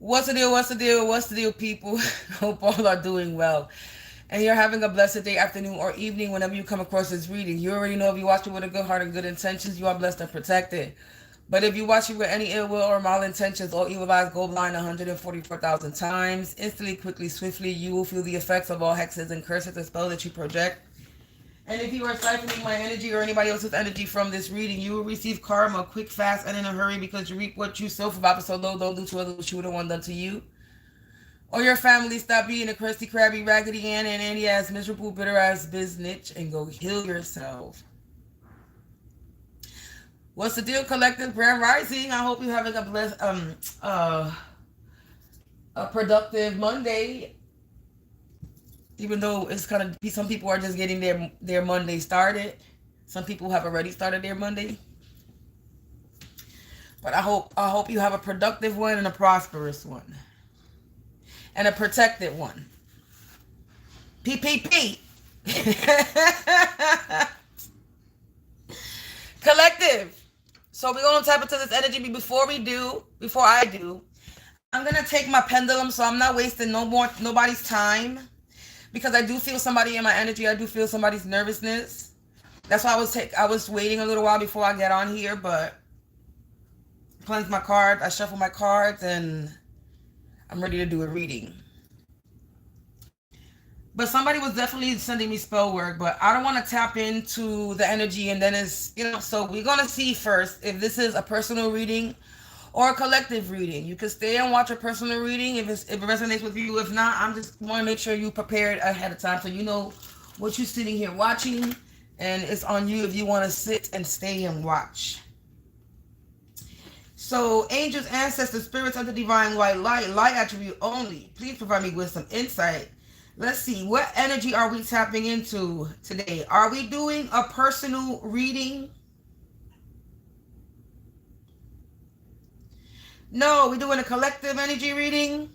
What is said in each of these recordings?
What's the deal? What's the deal? What's the deal, people? Hope all are doing well. And you're having a blessed day, afternoon, or evening whenever you come across this reading. You already know if you watch it with a good heart and good intentions, you are blessed and protected. But if you watch it with any ill will or malintentions, all evil eyes go blind 144,000 times. Instantly, quickly, swiftly, you will feel the effects of all hexes and curses and spells that you project. And if you are siphoning my energy or anybody else's energy from this reading, you will receive karma quick, fast, and in a hurry because you reap what you sow. For Bible so low, don't do to others what you would have want done to you. Or your family, stop being a crusty, crabby, raggedy Ann and Andy ass, miserable, bitter ass biznitch and go heal yourself. What's the deal, collective grand rising? I hope you're having a productive Monday. Even though it's kind of, some people are just getting their Monday started. Some people have already started their Monday. But I hope you have a productive one and a prosperous one. And a protected one. PPP. Collective. So we're going to tap into this energy. Before I do, I'm going to take my pendulum so I'm not wasting nobody's time. Because I do feel somebody in my energy. I do feel somebody's nervousness. That's why I was waiting a little while before I get on here. But I cleanse my cards. I shuffle my cards. And I'm ready to do a reading. But somebody was definitely sending me spell work. But I don't want to tap into the energy. And then it's, so we're going to see first if this is a personal reading or a collective reading. You can stay and watch a personal reading if it resonates with you. If not, I'm just want to make sure you prepared ahead of time so you know what you're sitting here watching, and it's on you if you want to sit and stay and watch. So, angels, ancestors, spirits of the divine white light attribute only. Please provide me with some insight. Let's see, what energy are we tapping into today? Are we doing a personal reading? No, we're doing a collective energy reading.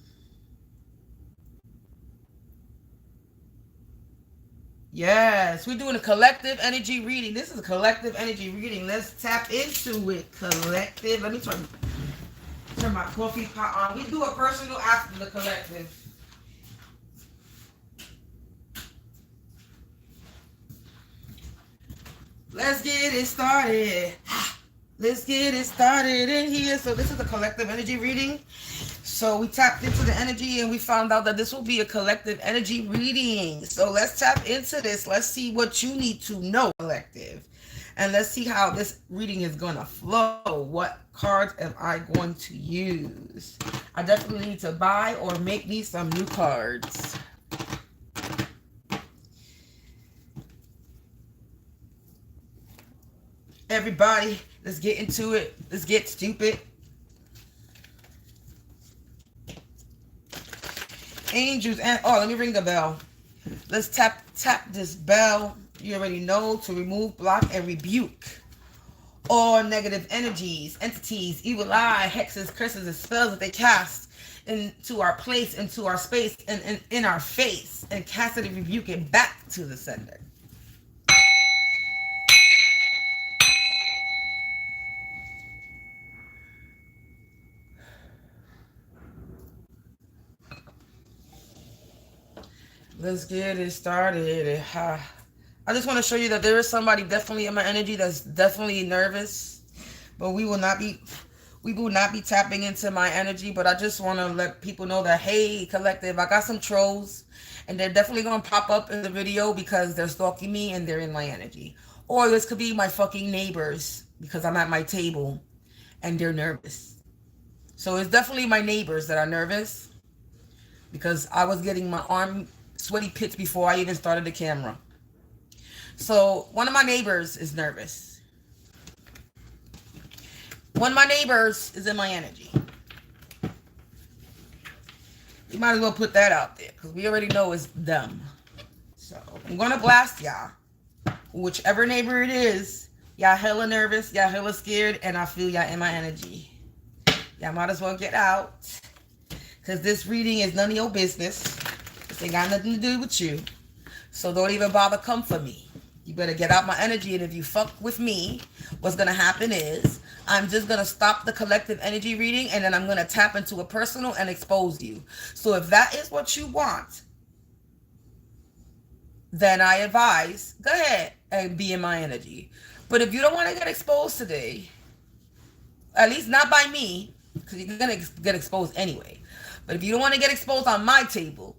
Yes, we're doing a collective energy reading. This is a collective energy reading. Let's tap into it, collective. Let me turn my coffee pot on. We do a personal after the collective. Let's get it started. Let's get it started in here. So this is a collective energy reading. So we tapped into the energy and we found out that this will be a collective energy reading. So let's tap into this. Let's see what you need to know, collective. And let's see how this reading is going to flow. What cards am I going to use? I definitely need to buy or make me some new cards. Everybody, let's get into it. Let's get stupid. Angels and let me ring the bell. Let's tap this bell. You already know, to remove, block, and rebuke all negative energies, entities, evil eye, hexes, curses, and spells that they cast into our place, into our space, and in our face, and cast it and rebuke it back to the sender. Let's get it started. I just want to show you that there is somebody definitely in my energy that's definitely nervous, but we will not be tapping into my energy. But I just want to let people know that, hey, collective, I got some trolls, and they're definitely going to pop up in the video because they're stalking me and they're in my energy. Or this could be my fucking neighbors because I'm at my table and they're nervous. So it's definitely my neighbors that are nervous because I was getting my arm sweaty pits before I even started the camera. So one of my neighbors is nervous. One of my neighbors is in my energy. You might as well put that out there because we already know it's them. So I'm going to blast y'all. Whichever neighbor it is, y'all hella nervous, y'all hella scared, and I feel y'all in my energy. Y'all might as well get out because this reading is none of your business. This ain't got nothing to do with you. So don't even bother come for me. You better get out my energy. And if you fuck with me, what's going to happen is I'm just going to stop the collective energy reading, and then I'm going to tap into a personal and expose you. So if that is what you want, then I advise, go ahead and be in my energy. But if you don't want to get exposed today, at least not by me, because you're going to get exposed anyway. But if you don't want to get exposed on my table,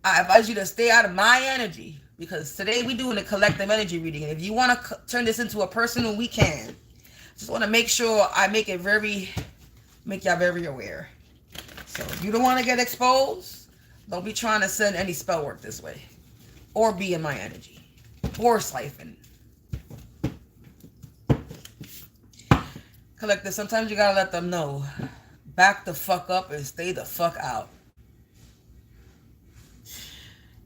I advise you to stay out of my energy, because today we're doing a collective energy reading. And if you want to turn this into a personal, we can. Just want to make sure I make y'all very aware. So if you don't want to get exposed, don't be trying to send any spell work this way. Or be in my energy. Or siphon. Collective, sometimes you gotta let them know. Back the fuck up and stay the fuck out.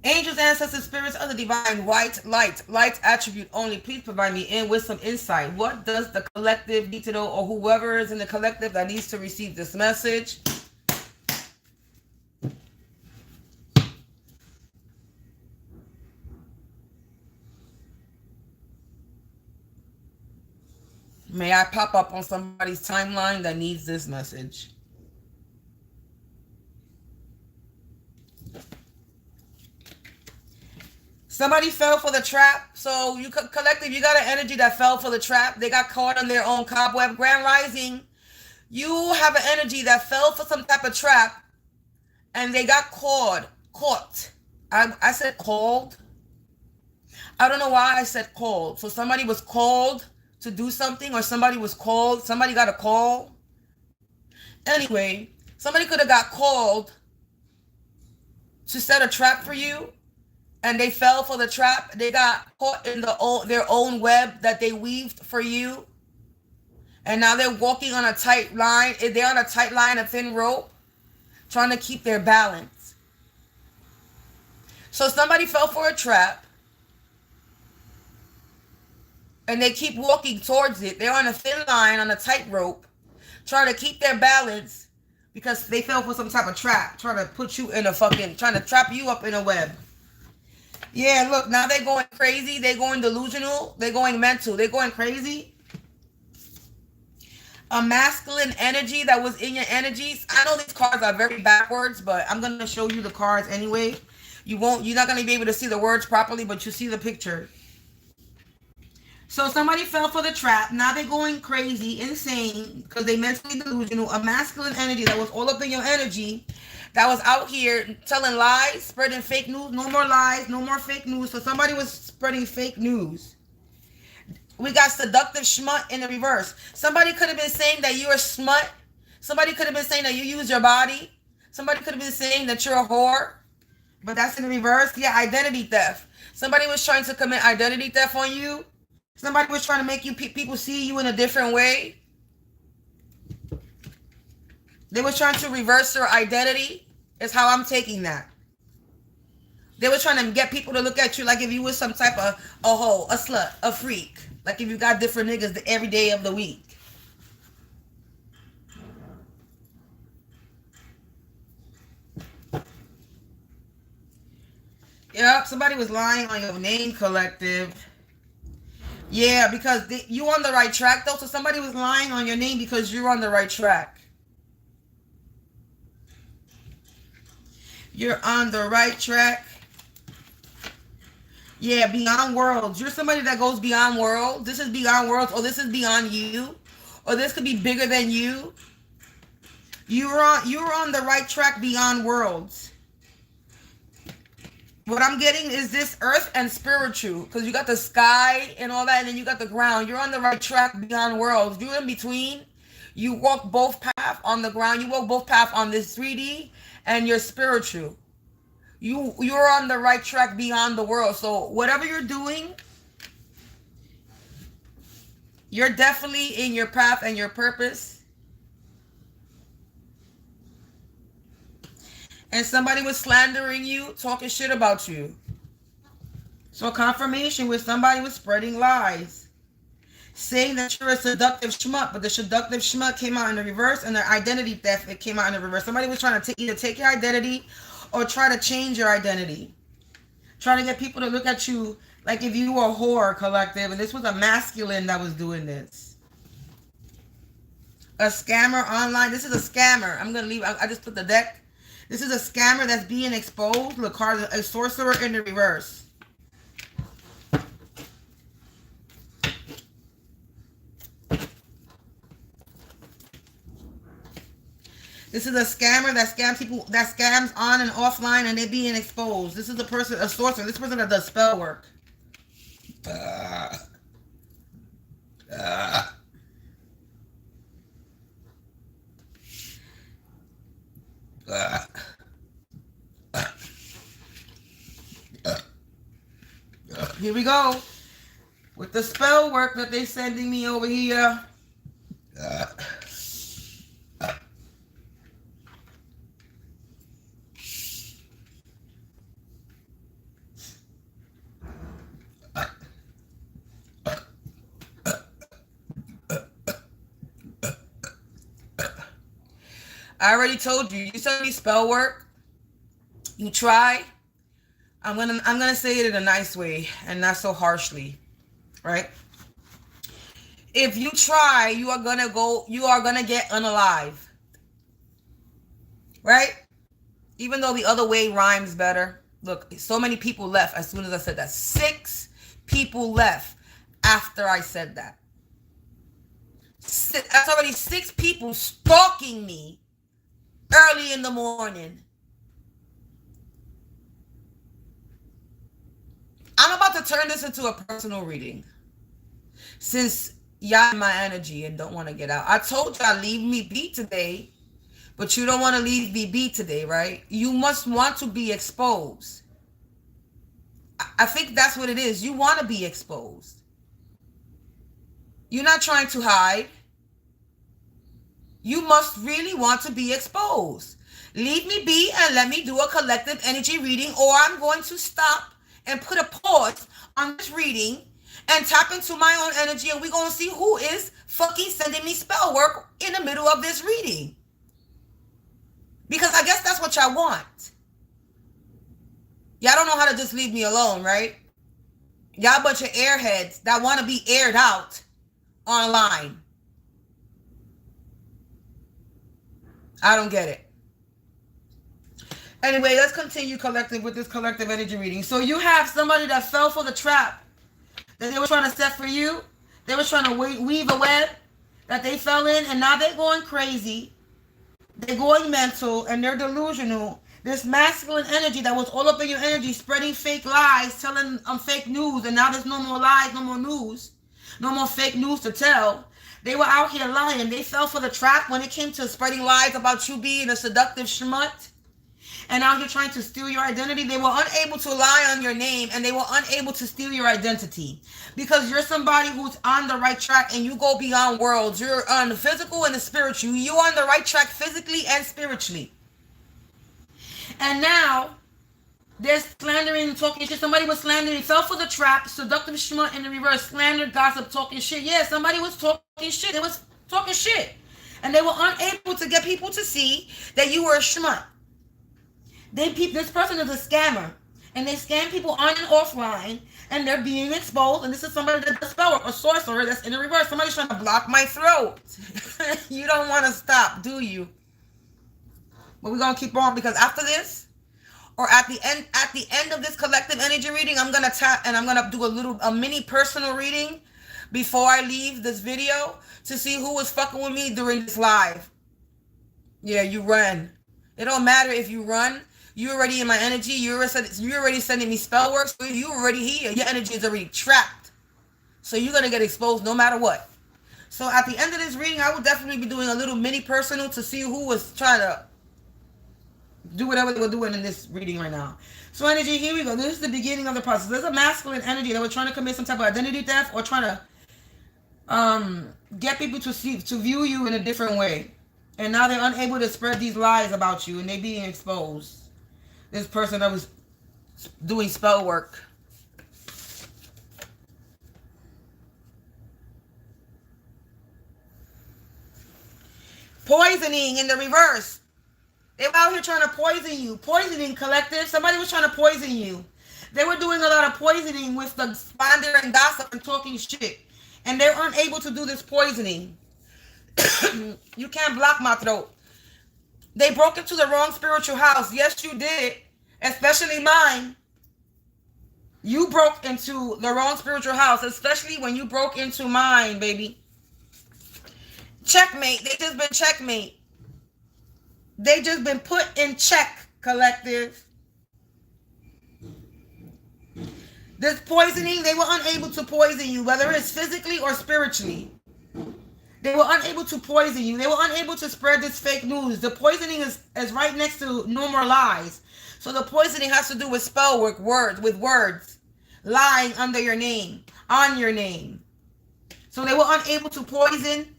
Angels, ancestors, spirits, other divine, white, light attribute only. Please provide me with some insight. What does the collective need to know, or whoever is in the collective that needs to receive this message? May I pop up on somebody's timeline that needs this message? Somebody fell for the trap. So you collective, you got an energy that fell for the trap. They got caught on their own cobweb. Grand Rising, you have an energy that fell for some type of trap, and they got caught. I said called. I don't know why I said called. So somebody was called to do something, or somebody got a call. Anyway, somebody could have got called to set a trap for you, and they fell for the trap. They got caught in their own web that they weaved for you, and now they're walking on a tight line. They're on a tight line, a thin rope, trying to keep their balance. So somebody fell for a trap, and they keep walking towards it. They're on a thin line, on a tight rope, trying to keep their balance because they fell for some type of trap, trying to put you in trying to trap you up in a web. Yeah, look, now they're going crazy. They're going delusional. They're going mental. They're going crazy. A masculine energy that was in your energies. I know these cards are very backwards, but I'm going to show you the cards anyway. You're not going to be able to see the words properly, but you see the picture. So somebody fell for the trap. Now they're going crazy, insane, because they mentally delusional. A masculine energy that was all up in your energy, that was out here telling lies, spreading fake news. No more lies, no more fake news. So somebody was spreading fake news. We got seductive schmut in the reverse. Somebody could have been saying that you're a smut. Somebody could have been saying that you use your body. Somebody could have been saying that you're a whore. But that's in the reverse. Yeah, identity theft. Somebody was trying to commit identity theft on you. Somebody was trying to make you people see you in a different way. They were trying to reverse your identity. Is how I'm taking that. They were trying to get people to look at you like if you was some type of a hoe, a slut, a freak. Like if you got different niggas every day of the week. Yep, somebody was lying on your name, collective. Yeah, because you on the right track though. So somebody was lying on your name because you're on the right track. You're on the right track. Yeah, beyond worlds. You're somebody that goes beyond worlds. This is beyond worlds, or this is beyond you, or this could be bigger than you. You're on the right track beyond worlds. What I'm getting is this earth and spiritual, because you got the sky and all that, and then you got the ground. You're on the right track beyond worlds. You're in between. You walk both paths on the ground. You walk both paths on this 3D, and you're spiritual. You're on the right track beyond the world. So whatever you're doing, you're definitely in your path and your purpose. And somebody was slandering you, talking shit about you. So confirmation where somebody was spreading lies, saying that you're a seductive schmuck, but the seductive schmuck came out in the reverse, and the identity theft, it came out in the reverse. Somebody was trying to either take your identity or try to change your identity. Trying to get people to look at you Like if you were a whore collective and this was a masculine that was doing this. A scammer online. This is a scammer. I'm going to leave. I just put the deck. This is a scammer that's being exposed. Look, card a sorcerer in the reverse. This is a scammer that scams people, that scams on and offline, and they're being exposed. This is a person, a sorcerer. This person that does spell work. Here we go. With the spell work that they're sending me over here. I already told you. You send me spell work. You try. I'm gonna say it in a nice way and not so harshly, right? If you try, you are gonna get unalive, right? Even though the other way rhymes better. Look, so many people left as soon as I said that. 6 people left after I said that. That's already 6 people stalking me early in the morning. I'm about to turn this into a personal reading. Since y'all in my energy and don't want to get out. I told y'all leave me be today, but you don't want to leave me be today, right? You must want to be exposed. I think that's what it is. You want to be exposed. You're not trying to hide. You must really want to be exposed. Leave me be and let me do a collective energy reading, or I'm going to stop and put a pause on this reading and tap into my own energy, and we're going to see who is fucking sending me spell work in the middle of this reading. Because I guess that's what y'all want. Y'all don't know how to just leave me alone, right? Y'all a bunch of airheads that want to be aired out online. I don't get it. Anyway, let's continue collective with this collective energy reading. So you have somebody that fell for the trap that they were trying to set for you. They were trying to weave a web that they fell in, and now they're going crazy. They're going mental, and they're delusional. This masculine energy that was all up in your energy, spreading fake lies, telling fake news, and now there's no more lies, no more news, no more fake news to tell. They were out here lying. They fell for the trap when it came to spreading lies about you being a seductive schmut. And out here trying to steal your identity. They were unable to lie on your name, and they were unable to steal your identity. Because you're somebody who's on the right track, and you go beyond worlds. You're on the physical and the spiritual. You're on the right track physically and spiritually. And now, they're slandering and talking shit. Somebody was slandering, fell for the trap, seductive schmut in the reverse, slander, gossip, talking shit. Yeah, somebody was talking shit. They was talking shit. And they were unable to get people to see that you were a schmut. This person is a scammer, and they scam people on and offline, and they're being exposed. And this is somebody that does spell work, a sorcerer that's in the reverse. Somebody's trying to block my throat. You don't want to stop, do you? But we're gonna keep on, because after this, or at the end of this collective energy reading, I'm gonna tap and I'm gonna do a mini personal reading before I leave this video to see who was fucking with me during this live. Yeah, you run. It don't matter if you run. You're already in my energy. You're already sending me spell work. So you're already here. Your energy is already trapped. So you're going to get exposed no matter what. So at the end of this reading, I will definitely be doing a little mini personal to see who was trying to do whatever they were doing in this reading right now. So energy, here we go. This is the beginning of the process. There's a masculine energy that was trying to commit some type of identity theft, or trying to get people to view you in a different way. And now they're unable to spread these lies about you, and they're being exposed. This person that was doing spell work. Poisoning in the reverse. They were out here trying to poison you. Poisoning collective. Somebody was trying to poison you. They were doing a lot of poisoning with the slander and gossip and talking shit. And they weren't able to do this poisoning. You can't block my throat. They broke into the wrong spiritual house. Yes, you did. Especially mine. You broke into the wrong spiritual house. Especially when you broke into mine, baby. Checkmate. They just been checkmate. They just been put in check, collective. This poisoning, they were unable to poison you, whether it's physically or spiritually. They were unable to poison you. They were unable to spread this fake news. The poisoning is right next to no more lies. So the poisoning has to do with spell work, words, lying under your name, on your name. So they were unable to poison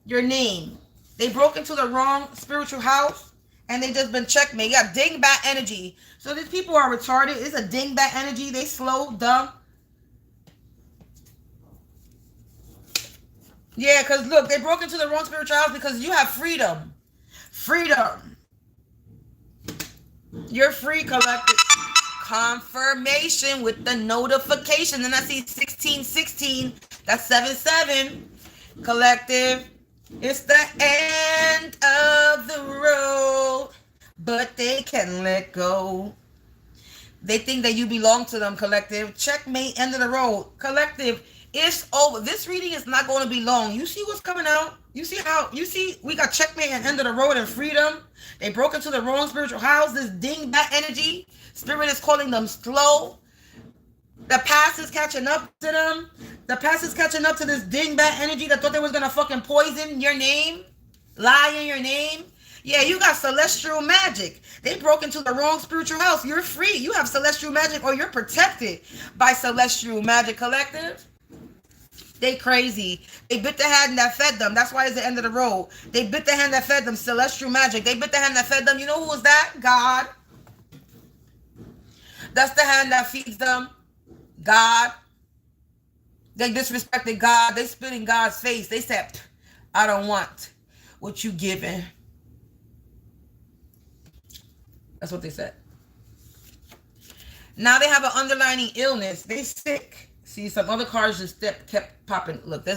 your name. They broke into the wrong spiritual house and they just been checkmate. You got dingbat energy. So these people are retarded. It's a dingbat energy. They slow, dumb. Yeah, because look, they broke into the wrong spiritual house because you have freedom. Freedom. You're free, collective. Confirmation with the notification. Then I see 1616. That's 77. Collective. It's the end of the road, but they can let go. They think that you belong to them, collective. Checkmate, end of the road. Collective, it's over. This reading is not going to be long. You see what's coming out? You see we got checkmate and end of the road and freedom. They broke into the wrong spiritual house. This dingbat energy. Spirit is calling them slow. The past is catching up to them. The past is catching up to this dingbat energy that thought they was going to fucking poison your name. Lie in your name. Yeah, you got celestial magic. They broke into the wrong spiritual house. You're free. You have celestial magic or you're protected by celestial magic, collective. They crazy. They bit the hand that fed them. That's why it's the end of the road. They bit the hand that fed them. Celestial magic. They bit the hand that fed them. You know who was that? God. That's the hand that feeds them. God. They disrespected God. They spit in God's face. They said, I don't want what you giving. That's what they said. Now they have an underlying illness. They sick. See, some other cards just kept popping. Look,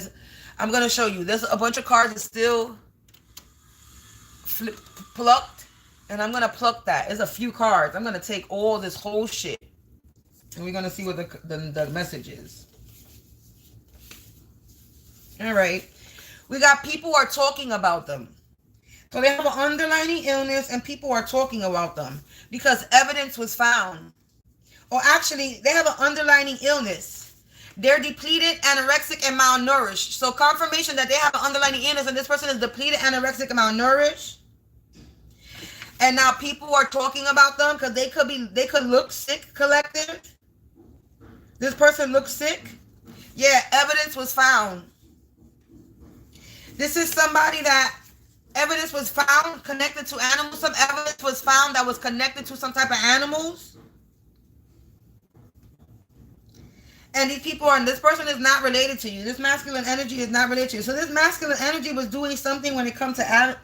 I'm going to show you. There's a bunch of cards that still plucked. And I'm going to pluck that. There's a few cards. I'm going to take all this whole shit. And we're going to see what the message is. All right. We got people are talking about them. So they have an underlying illness and people are talking about them because evidence was found. Or actually, they have an underlying illness. They're depleted, anorexic, and malnourished. So confirmation that they have an underlying illness and this person is depleted, anorexic, and malnourished. And now people are talking about them because they could look sick, collective. This person looks sick. Yeah, evidence was found. This is somebody that evidence was found connected to animals. Some evidence was found that was connected to some type of animals. And these people are, this person is not related to you. This masculine energy is not related to you. So this masculine energy was doing something when it comes to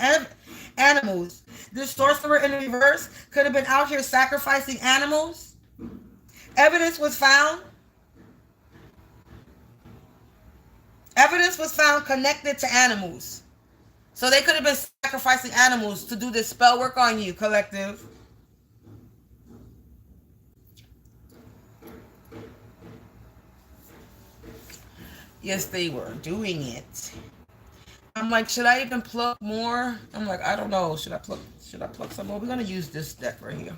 animals. This sorcerer in reverse could have been out here sacrificing animals. Evidence was found. Evidence was found connected to animals. So they could have been sacrificing animals to do this spell work on you, collective. Yes, they were doing it. I'm like, should I even pluck more? I'm like, I don't know. Should I pluck some more? We're gonna use this deck right here.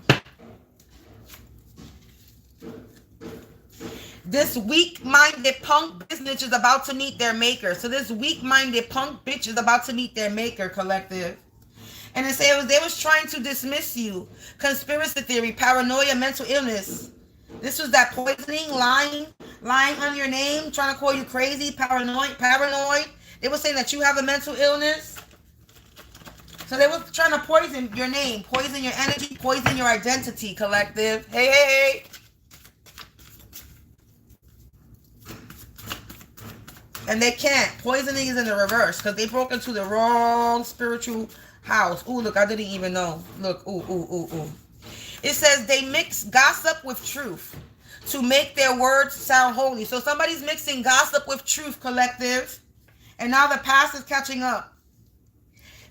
This weak-minded punk business is about to meet their maker. So this weak-minded punk bitch is about to meet their maker, collective. And it says they was trying to dismiss you. Conspiracy theory, paranoia, mental illness. This was that poisoning, lying on your name, trying to call you crazy, paranoid. They were saying that you have a mental illness. So they were trying to poison your name, poison your energy, poison your identity, collective. Hey. And they can't. Poisoning is in the reverse because they broke into the wrong spiritual house. Ooh, look, I didn't even know. Look, ooh. It says they mix gossip with truth. to make their words sound holy. So somebody's mixing gossip with truth, collective. And now the past is catching up.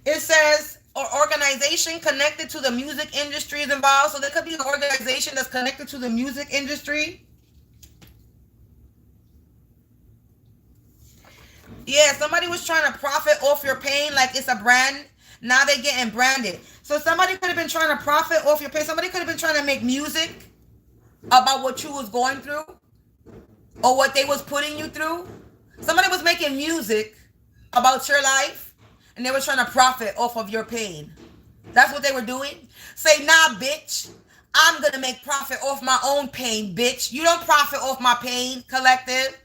It says, or organization connected to the music industry is involved. So there could be an organization that's connected to the music industry. Yeah, somebody was trying to profit off your pain like it's a brand. Now they're getting branded. So somebody could have been trying to profit off your pain. Somebody could have been trying to make music about what you was going through or what they was putting you through. Somebody was making music about your life and they were trying to profit off of your pain. That's what they were doing. Say, nah, bitch. I'm going to make profit off my own pain, bitch. You don't profit off my pain, collective.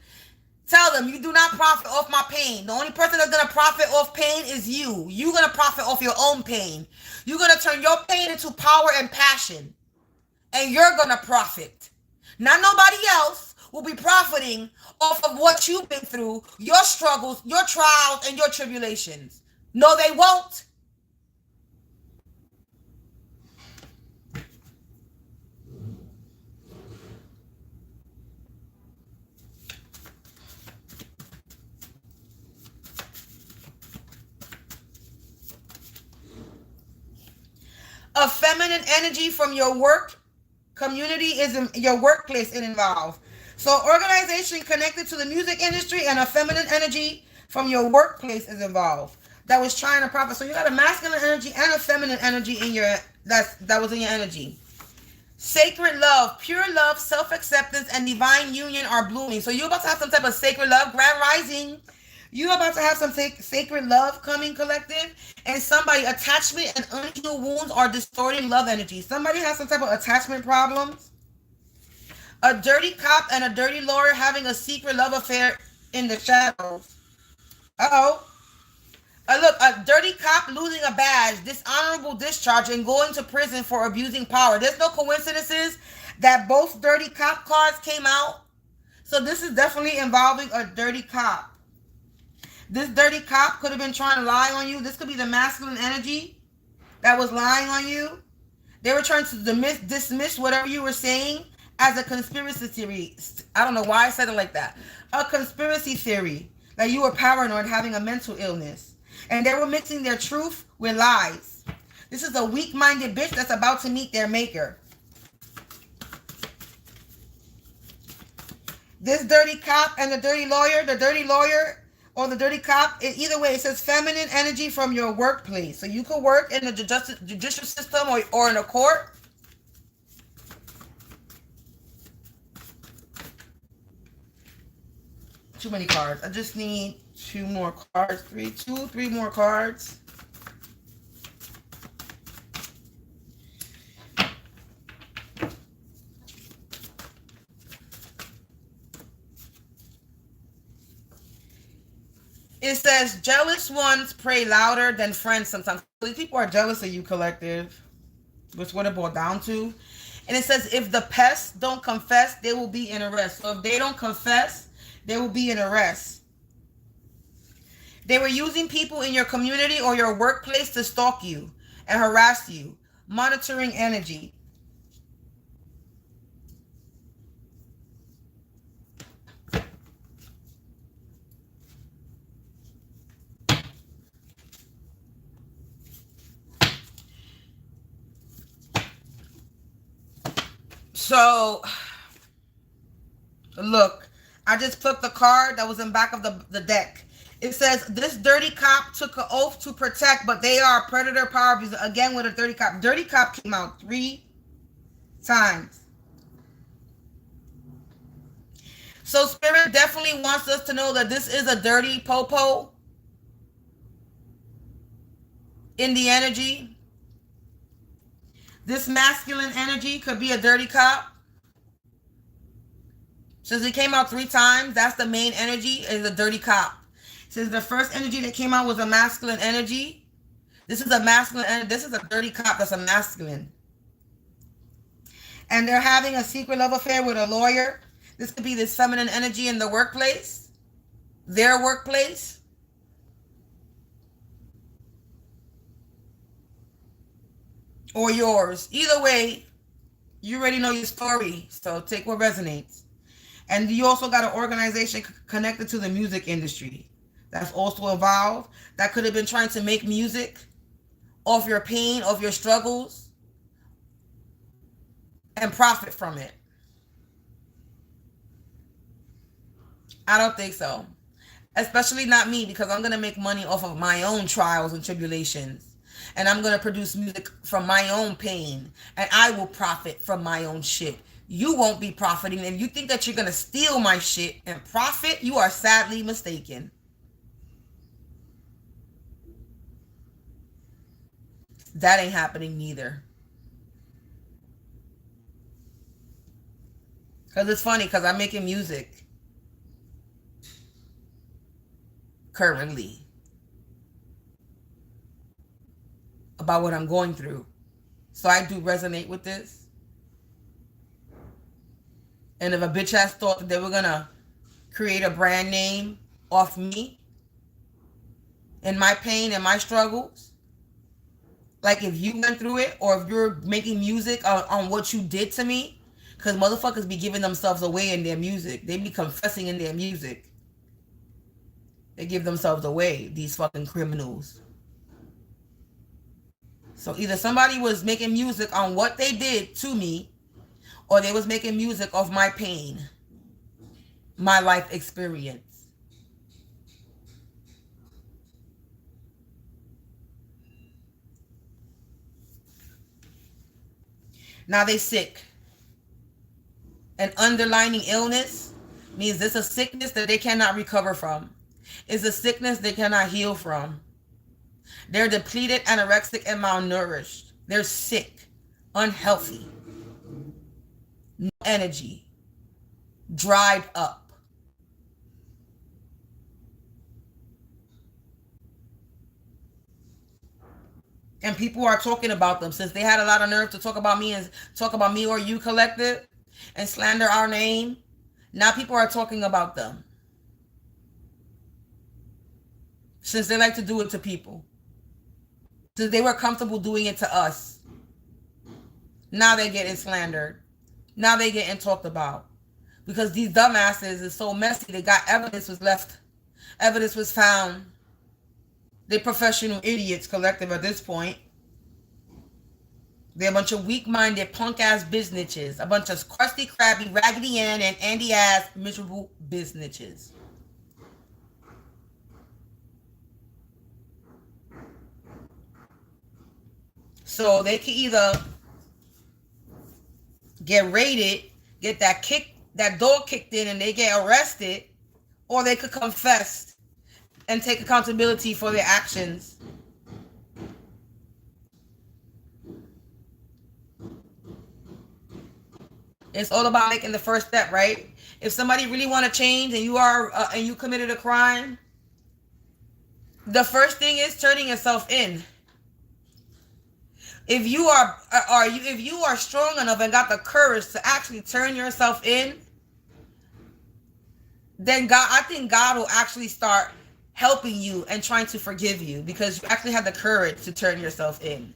Tell them you do not profit off my pain. The only person that's going to profit off pain is you. You're going to profit off your own pain. You're going to turn your pain into power and passion. And you're going to profit. Not nobody else will be profiting off of what you've been through, your struggles, your trials, and your tribulations. No, they won't. A feminine energy from your work community is in your workplace is involved. So organization connected to the music industry and a feminine energy from your workplace is involved that was trying to profit. So you got a masculine energy and a feminine energy in your that was in your energy. Sacred love, pure love, self-acceptance, and divine union are blooming. So you're about to have some type of sacred love, grand rising. You're about to have some sacred love coming, collective. And somebody, attachment and unhealed wounds are distorting love energy. Somebody has some type of attachment problems. A dirty cop and a dirty lawyer having a secret love affair in the shadows. Uh-oh. Look, a dirty cop losing a badge, dishonorable discharge, and going to prison for abusing power. There's no coincidences that both dirty cop cards came out. So this is definitely involving a dirty cop. This dirty cop could have been trying to lie on you. This could be the masculine energy that was lying on you. They were trying to dismiss whatever you were saying as a conspiracy theory. I don't know why I said it like that. A conspiracy theory. Like you were paranoid, having a mental illness. And they were mixing their truth with lies. This is a weak-minded bitch that's about to meet their maker. This dirty cop and the dirty lawyer or the dirty cop, either way, it says feminine energy from your workplace. So you could work in the judicial system or in a court. Too many cards. I just need two more cards. Three more cards. It says, jealous ones pray louder than friends sometimes. These people are jealous of you, collective. Which what it boiled down to. And it says, if the pests don't confess, they will be in arrest. So if they don't confess, they will be in arrest. They were using people in your community or your workplace to stalk you and harass you. Monitoring energy. So, look, I just flipped the card that was in back of the deck. It says, this dirty cop took an oath to protect, but they are a predator power abuser. Again, with a dirty cop. Dirty cop came out 3 times. So, Spirit definitely wants us to know that this is a dirty popo in the energy. This masculine energy could be a dirty cop. Since it came out 3 times, that's the main energy, is a dirty cop. Since the first energy that came out was a masculine energy, this is a masculine energy. This is a dirty cop that's a masculine. And they're having a secret love affair with a lawyer. This could be this feminine energy in the workplace, their workplace. Or yours. Either way, You already know your story, so take what resonates. And you also got an organization connected to the music industry that's also involved, that could have been trying to make music off your pain, off your struggles, and profit from it. I don't think so. Especially not me, because I'm going to make money off of my own trials and tribulations. And I'm going to produce music from my own pain. And I will profit from my own shit. You won't be profiting. And you think that you're going to steal my shit and profit? You are sadly mistaken. That ain't happening neither. Because it's funny, because I'm making music currently about what I'm going through. So I do resonate with this. And if a bitch ass thought that they were gonna create a brand name off me and my pain and my struggles, like if you went through it, or if you're making music on what you did to me, because motherfuckers be giving themselves away in their music. They be confessing in their music. They give themselves away, these fucking criminals. So either somebody was making music on what they did to me, or they was making music of my pain, my life experience. Now they sick. An underlying illness means this a sickness that they cannot recover from. It's a sickness they cannot heal from. They're depleted, anorexic, and malnourished. They're sick, unhealthy, no energy, dried up. And people are talking about them, since they had a lot of nerve to talk about me and talk about me or you collective and slander our name. Now people are talking about them, since they like to do it to people. Since they were comfortable doing it to us. Now they're getting slandered. Now they're getting talked about. Because these dumbasses is so messy, they got evidence was left. Evidence was found. They're professional idiots collective at this point. They're a bunch of weak-minded, punk-ass bitches. A bunch of crusty, crabby, raggedy Ann and Andy-ass, miserable bitches. So they can either get raided, get that door kicked in, and they get arrested, or they could confess and take accountability for their actions. It's all about making the first step, right? If somebody really want to change and you committed a crime, the first thing is turning yourself in. If you are strong enough and got the courage to actually turn yourself in, then I think God will actually start helping you and trying to forgive you, because you actually have the courage to turn yourself in.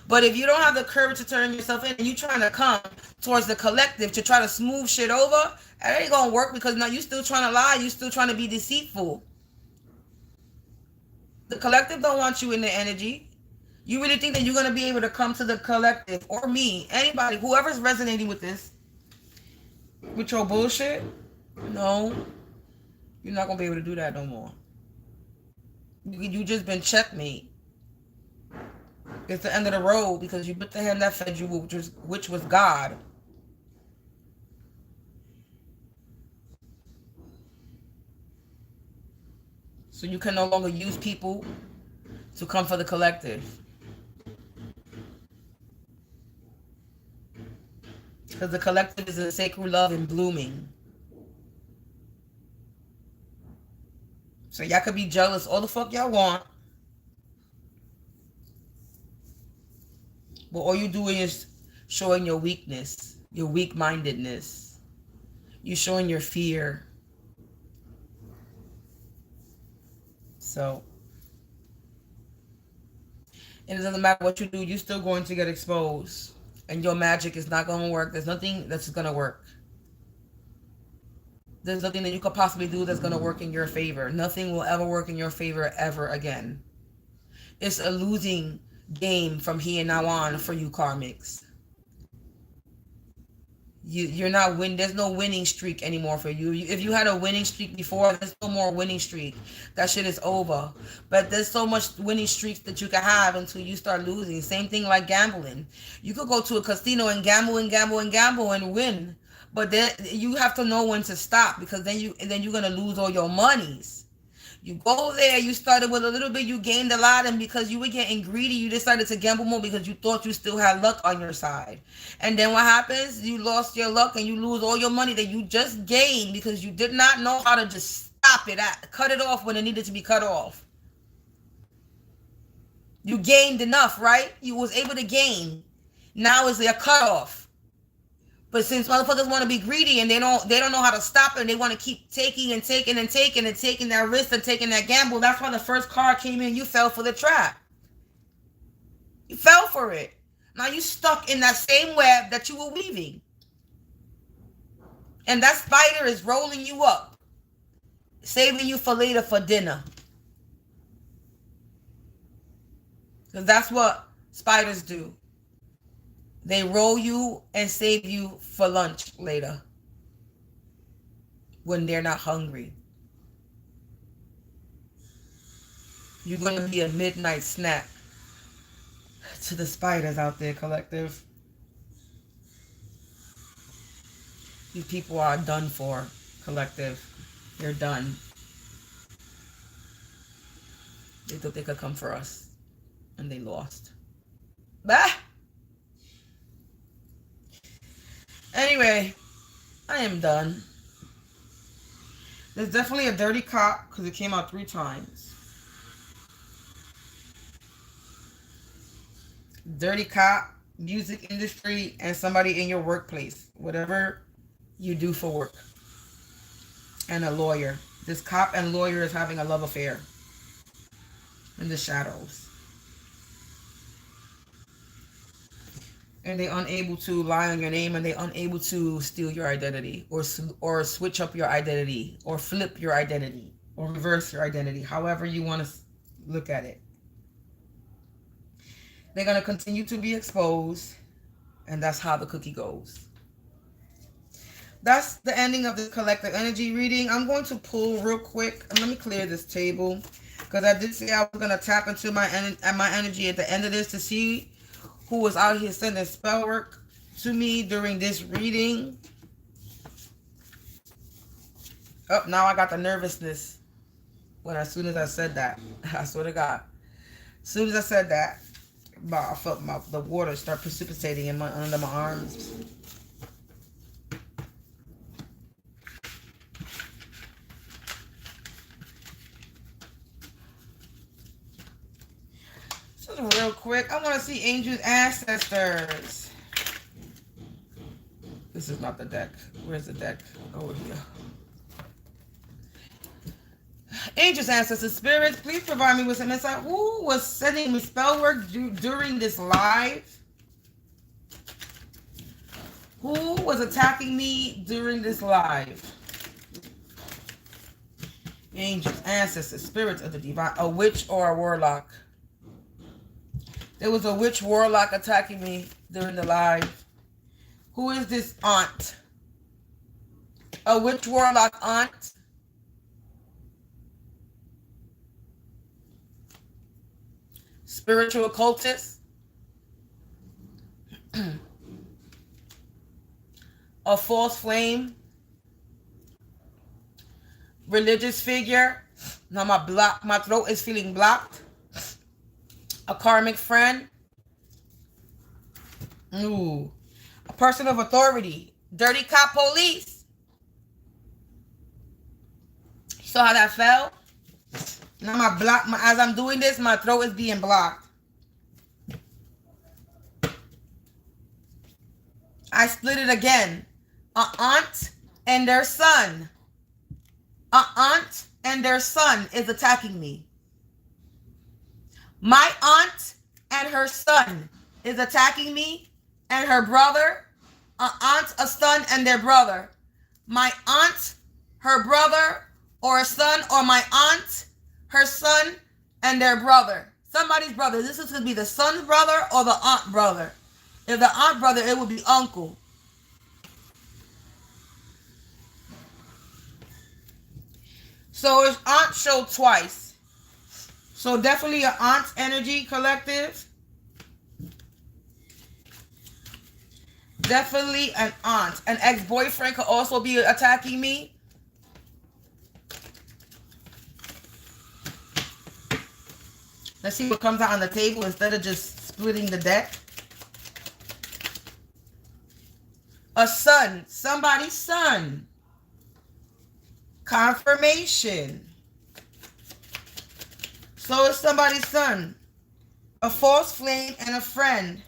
But if you don't have the courage to turn yourself in and you trying to come towards the collective to try to smooth shit over, it ain't gonna work, because now you still trying to lie, you still trying to be deceitful. The collective don't want you in the energy. You really think that you're going to be able to come to the collective, or me, anybody, whoever's resonating with this, with your bullshit? No. You're not going to be able to do that no more. You just been checkmate. It's the end of the road, because you bit the hand that fed you, which was God. So you can no longer use people to come for the collective. Because the collective is a sacred love and blooming. So y'all could be jealous all the fuck y'all want. But all you doing is showing your weakness, your weak-mindedness. You're showing your fear. So, and it doesn't matter what you do, you're still going to get exposed. And your magic is not going to work. There's nothing that's going to work. There's nothing that you could possibly do that's going to work in your favor. Nothing will ever work in your favor ever again. It's a losing game from here now on for you karmics. You're not win. There's no winning streak anymore for you. If you had a winning streak before, there's no more winning streak. That shit is over. But there's so much winning streaks that you can have until you start losing. Same thing like gambling. You could go to a casino and gamble and gamble and gamble and win, but then you have to know when to stop, because then you're gonna lose all your monies. You go there, you started with a little bit, you gained a lot, and because you were getting greedy, you decided to gamble more because you thought you still had luck on your side. And then what happens? You lost your luck and you lose all your money that you just gained because you did not know how to just stop it, cut it off when it needed to be cut off. You gained enough, right? You was able to gain. Now it's a cutoff. But since motherfuckers want to be greedy and they don't know how to stop it, and they want to keep taking and taking and taking and taking that risk and taking that gamble, that's why the first card came in. You fell for the trap. You fell for it. Now you stuck in that same web that you were weaving. And that spider is rolling you up, saving you for later for dinner. Because that's what spiders do. They roll you and save you for lunch later when they're not hungry. You're going to be a midnight snack to the spiders out there, collective. These people are done for, collective. They're done. They thought they could come for us, and they lost. Bah! Anyway, I am done. There's definitely a dirty cop because it came out 3 times. Dirty cop, music industry, and somebody in your workplace. Whatever you do for work. And a lawyer. This cop and lawyer is having a love affair in the shadows. And they're unable to lie on your name, and they're unable to steal your identity or switch up your identity or flip your identity or reverse your identity, however you want to look at it. They're going to continue to be exposed, and that's how the cookie goes. That's the ending of the collective energy reading. I'm going to pull real quick, and let me clear this table, because I did say I was going to tap into my energy at the end of this to see who was out here sending spell work to me during this reading. Oh, now I got the nervousness as soon as I said that. I swear to God. As soon as I said that, I felt the water start precipitating under my arms. Real quick, I want to see angels, ancestors. This is not the deck. Where's the deck? Over here. Angels, ancestors, spirits, please provide me with some insight. Who was sending me spell work during this live? Who was attacking me during this live? Angels, ancestors, spirits of the divine, a witch or a warlock. There was a witch warlock attacking me during the live. Who is this aunt? A witch warlock aunt? Spiritual occultist? A false flame? Religious figure? Now my throat is feeling blocked. A karmic friend. Ooh. A person of authority. Dirty cop police. You saw how that fell? Now as I'm doing this, my throat is being blocked. I split it again. A aunt and their son. A aunt and their son is attacking me. My aunt and her son is attacking me, and her brother. An aunt, a son, and their brother. My aunt, her brother, or a son, or my aunt, her son, and their brother. Somebody's brother. This is going to be the son's brother or the aunt brother. If the aunt brother, it would be uncle. So it's aunt showed twice. So definitely an aunt's energy collective. Definitely an aunt. An ex-boyfriend could also be attacking me. Let's see what comes out on the table instead of just splitting the deck. A son. Somebody's son. Confirmation. So it's somebody's son. A false flame and a friend.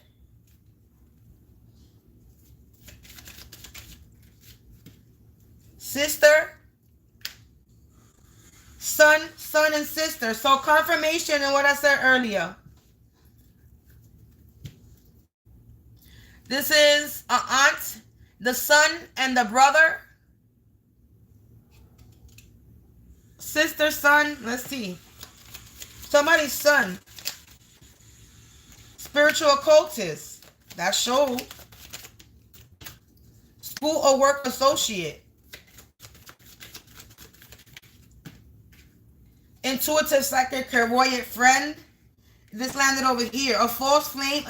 Sister, son, and sister. So confirmation in what I said earlier. This is an aunt, the son, and the brother. Sister, son, let's see. Somebody's son. Spiritual occultist. That showed. School or work associate. Intuitive psychic clairvoyant friend. This landed over here. A false flame,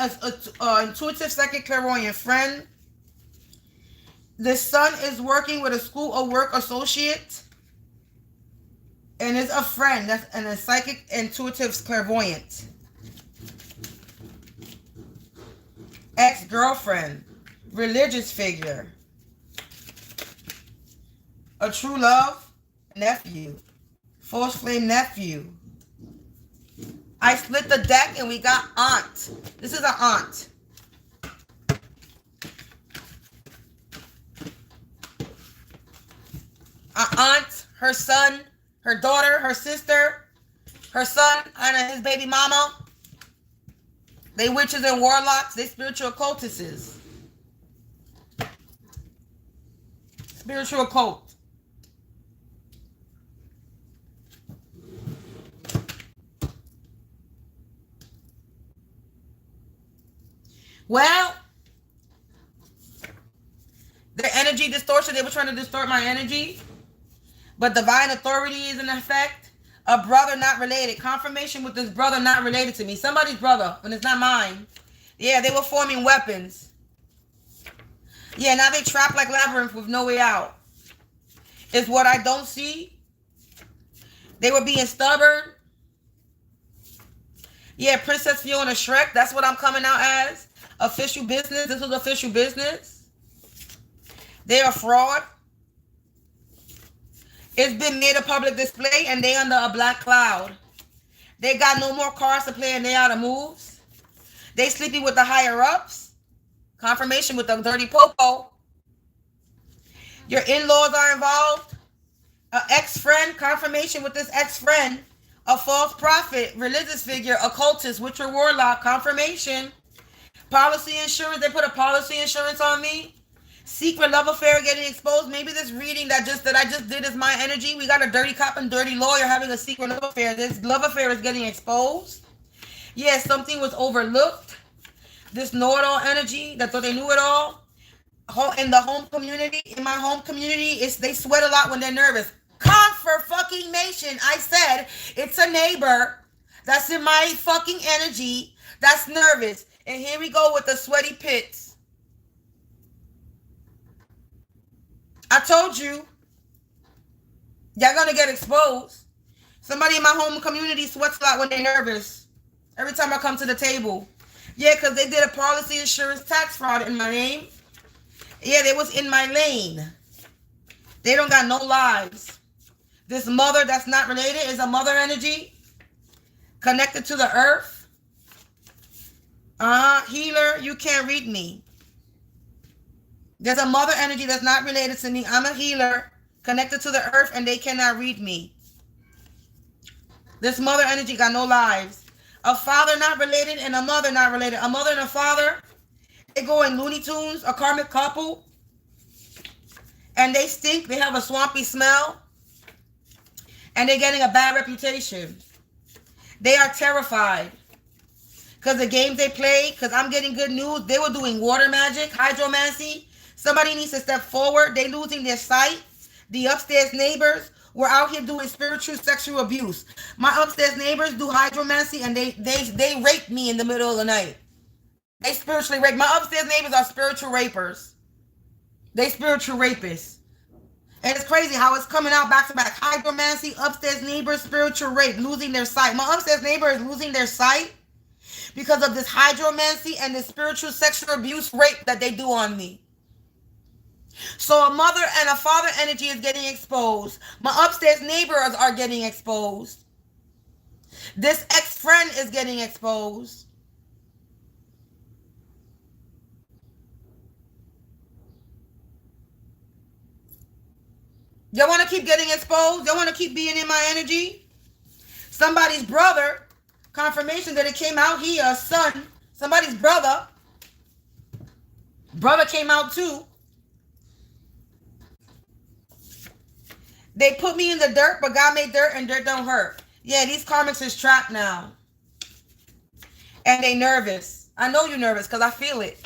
intuitive psychic clairvoyant friend. The son is working with a school or work associate. And is a friend. That's a psychic intuitive clairvoyant. Ex-girlfriend. Religious figure. A true love. Nephew. False flame nephew. I split the deck and we got aunt. This is an aunt. An aunt, her son, her daughter, her sister, her son, and his baby mama. They witches and warlocks. They spiritual occultists. Spiritual occult. Well, their energy distortion, they were trying to distort my energy. But divine authority is in effect. A brother not related. Confirmation with this brother not related to me. Somebody's brother, but it's not mine. Yeah, they were forming weapons. Yeah, now they trapped like labyrinth with no way out. It's what I don't see. They were being stubborn. Yeah, Princess Fiona Shrek. That's what I'm coming out as. Official business. This was official business. They are fraud. It's been made a public display and they under a black cloud. They got no more cards to play and they out of moves. They sleeping with the higher ups. Confirmation with the dirty popo. Your in-laws are involved. An ex-friend. Confirmation with this ex-friend. A false prophet. Religious figure. Occultist. Witcher warlock. Confirmation. Policy insurance. They put a policy insurance on me. Secret love affair getting exposed. Maybe this reading that I just did is my energy. We got a dirty cop and dirty lawyer having a secret love affair. This love affair is getting exposed. Yeah, something was overlooked. This know-it-all energy that thought they knew it all. In the home community, in my home community, they sweat a lot when they're nervous. Confirmation. I said it's a neighbor that's in my fucking energy that's nervous. And here we go with the sweaty pits. I told you. Y'all gonna get exposed. Somebody in my home community sweats a lot when they're nervous. Every time I come to the table. Yeah, because they did a policy insurance tax fraud in my name. Yeah, they was in my lane. They don't got no lives. This mother that's not related is a mother energy. Connected to the earth. Healer, you can't read me. There's a mother energy that's not related to me. I'm a healer. Connected to the earth and they cannot read me. This mother energy got no lives. A father not related and a mother not related. A mother and a father. They go in Looney Tunes, a karmic couple, and they stink. They have a swampy smell, and they're getting a bad reputation. They are terrified because the games they play, because I'm getting good news, they were doing water magic, hydromancy. Somebody needs to step forward. They losing their sight. The upstairs neighbors were out here doing spiritual sexual abuse. My upstairs neighbors do hydromancy, and they raped me in the middle of the night. They spiritually rape. My upstairs neighbors are spiritual rapers. They spiritual rapists. And it's crazy how it's coming out back to back. Hydromancy, upstairs neighbors, spiritual rape, losing their sight. My upstairs neighbor is losing their sight because of this hydromancy and this spiritual sexual abuse rape that they do on me. So a mother and a father energy is getting exposed. My upstairs neighbors are getting exposed. This ex-friend is getting exposed. Y'all want to keep getting exposed? Y'all want to keep being in my energy? Somebody's brother, confirmation that it came out here, son, somebody's brother came out too. They put me in the dirt, but God made dirt and dirt don't hurt. Yeah, these karmics is trapped now. And they nervous. I know you're nervous because I feel it.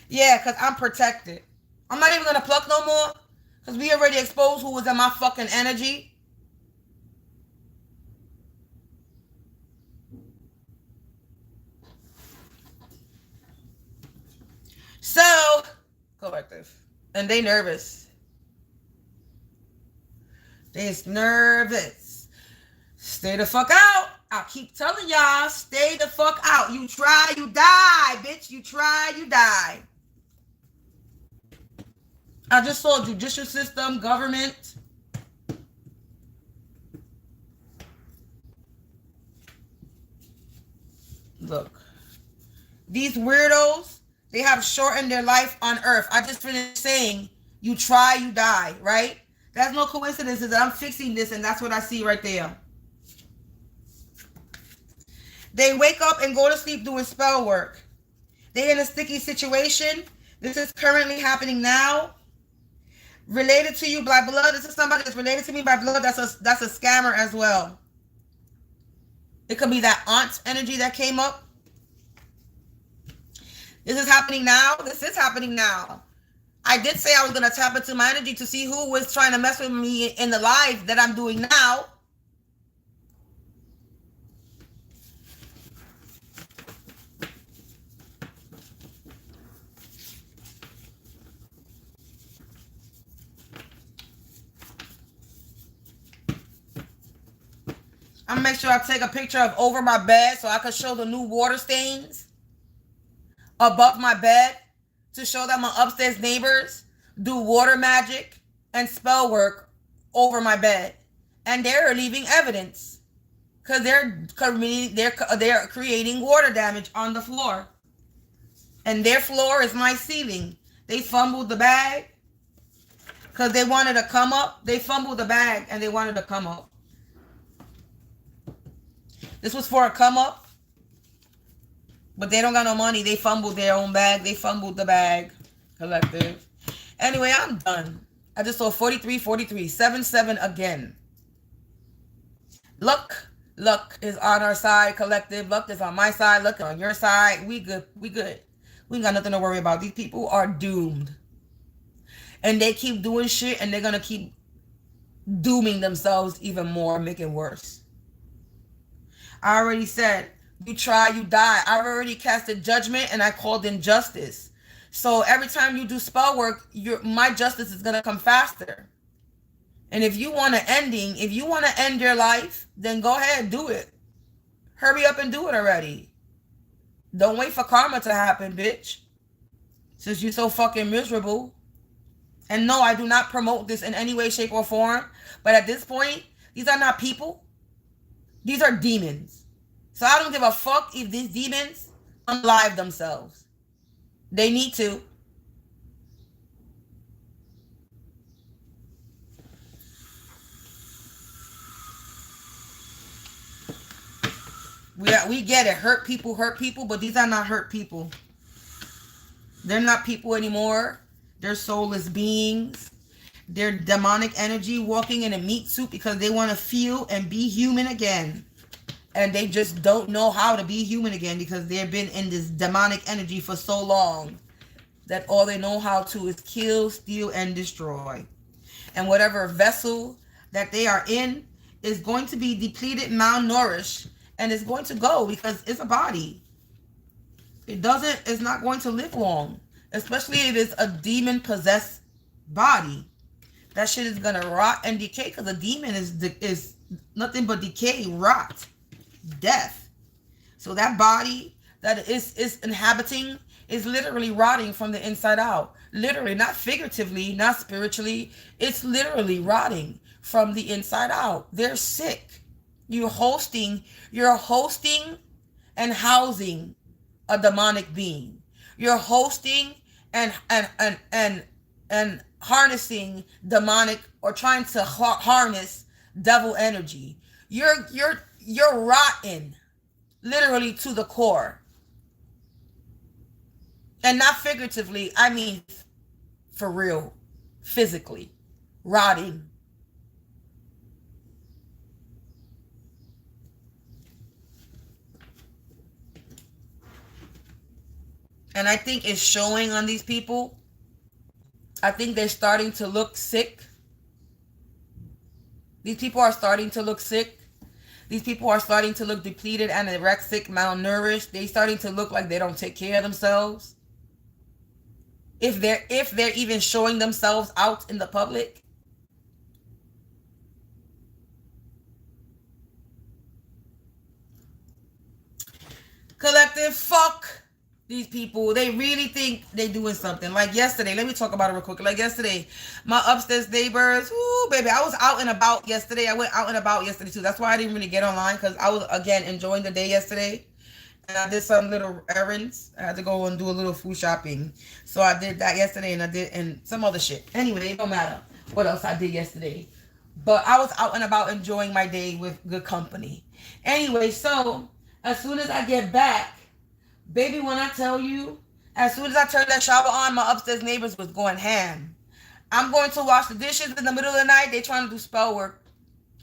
Yeah, because I'm protected. I'm not even going to pluck no more because we already exposed who was in my fucking energy. So, collective. And they nervous. They's nervous. Stay the fuck out. I keep telling y'all, stay the fuck out. You try, you die, bitch. You try, you die. I just saw judicial system, government. Look. These weirdos, they have shortened their life on earth. I just finished saying, you try, you die, right? That's no coincidence that I'm fixing this, and that's what I see right there. They wake up and go to sleep doing spell work. They're in a sticky situation. This is currently happening now. Related to you by blood. This is somebody that's related to me by blood. That's a scammer as well. It could be that aunt energy that came up. This is happening now. This is happening now. I did say I was going to tap into my energy to see who was trying to mess with me in the live that I'm doing now. I'm going to make sure I take a picture of over my bed so I can show the new water stains above my bed to show that my upstairs neighbors do water magic and spell work over my bed. And they're leaving evidence because they're creating water damage on the floor. And their floor is my ceiling. They fumbled the bag because they wanted to come up. They fumbled the bag and they wanted to come up. This was for a come up, but they don't got no money. They fumbled their own bag. They fumbled the bag. Collective. Anyway, I'm done. I just saw 43, 43, 7, again. Luck is on our side, collective. Luck is on my side. Luck on your side. We good. We good. We ain't got nothing to worry about. These people are doomed. And they keep doing shit, and they're going to keep dooming themselves even more, making worse. I already said, you try, you die. I already casted judgment and I called in justice. So every time you do spell work, my justice is going to come faster. And if you want to end your life, then go ahead, do it. Hurry up and do it already. Don't wait for karma to happen, bitch. Since you're so fucking miserable. And no, I do not promote this in any way, shape, or form. But at this point, these are not people. These are demons. So I don't give a fuck if these demons unalive themselves. They need to. We get it. Hurt people, but these are not hurt people. They're not people anymore. They're soulless beings. They're demonic energy walking in a meat suit because they want to feel and be human again. And they just don't know how to be human again because they've been in this demonic energy for so long that all they know how to is kill, steal, and destroy. And whatever vessel that they are in is going to be depleted, malnourished, and it's going to go because it's a body. It's not going to live long, especially if it's a demon possessed body. That shit is gonna rot and decay because a demon is nothing but decay, rot, death. So that body that is inhabiting is literally rotting from the inside out. Literally, not figuratively, not spiritually. It's literally rotting from the inside out. They're sick. You're hosting and housing a demonic being. You're hosting and harnessing demonic, or trying to harness devil energy. You're rotten, literally to the core. And not figuratively, I mean for real, physically, rotting. And I think it's showing on these people. I think they're starting to look sick. These people are starting to look sick. These people are starting to look depleted, anorexic, malnourished. They're starting to look like they don't take care of themselves. If they're even showing themselves out in the public. Collective, fuck these people. They really think they're doing something. Like yesterday, let me talk about it real quick. Like yesterday, my upstairs neighbors, ooh, baby, I was out and about yesterday. I went out and about yesterday too. That's why I didn't really get online, because I was, again, enjoying the day yesterday. And I did some little errands. I had to go and do a little food shopping. So I did that yesterday, and some other shit. Anyway, it don't matter what else I did yesterday. But I was out and about enjoying my day with good company. Anyway, so as soon as I get back, baby, when I tell you, as soon as I turned that shower on, my upstairs neighbors was going ham. I'm going to wash the dishes in the middle of the night. They trying to do spell work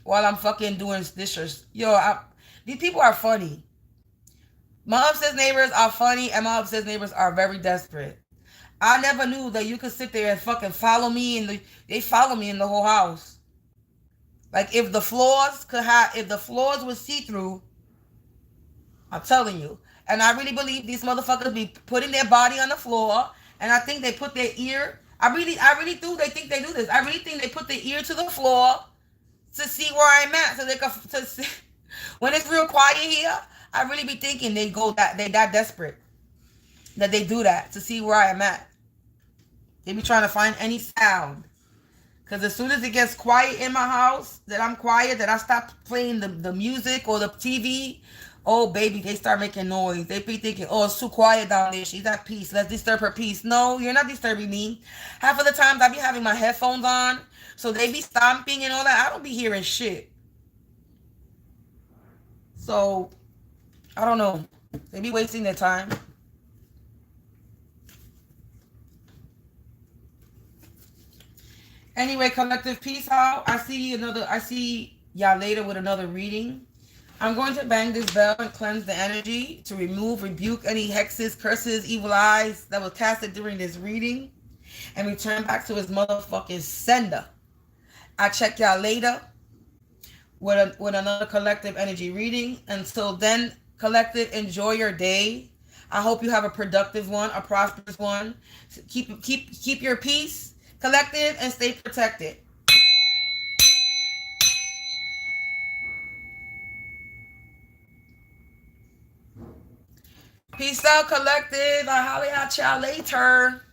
while I'm fucking doing dishes. Yo, these people are funny. My upstairs neighbors are funny, and my upstairs neighbors are very desperate. I never knew that you could sit there and fucking follow me, and they follow me in the whole house. Like if the floors were see-through, I'm telling you. And I really believe these motherfuckers be putting their body on the floor, and I think they put their ear. I really do. They think they do this. I really think they put their ear to the floor to see where I'm at, so they can to see. When it's real quiet here, I really be thinking they that desperate that they do that to see where I am at. They be trying to find any sound. Because as soon as it gets quiet in my house, that I'm quiet, that I stop playing the music or the TV, oh, baby, they start making noise. They be thinking, oh, it's too quiet down there. She's at peace. Let's disturb her peace. No, you're not disturbing me. Half of the times I be having my headphones on, so they be stomping and all that. I don't be hearing shit. So, I don't know. They be wasting their time. Anyway, collective, peace out. I see y'all later with another reading. I'm going to bang this bell and cleanse the energy to rebuke any hexes, curses, evil eyes that was casted during this reading, and return back to his motherfucking sender. I check y'all later with another collective energy reading. Until then, collective, enjoy your day. I hope you have a productive one, a prosperous one. Keep your peace, collective, and stay protected. Peace out, collective. I'll holler at y'all later.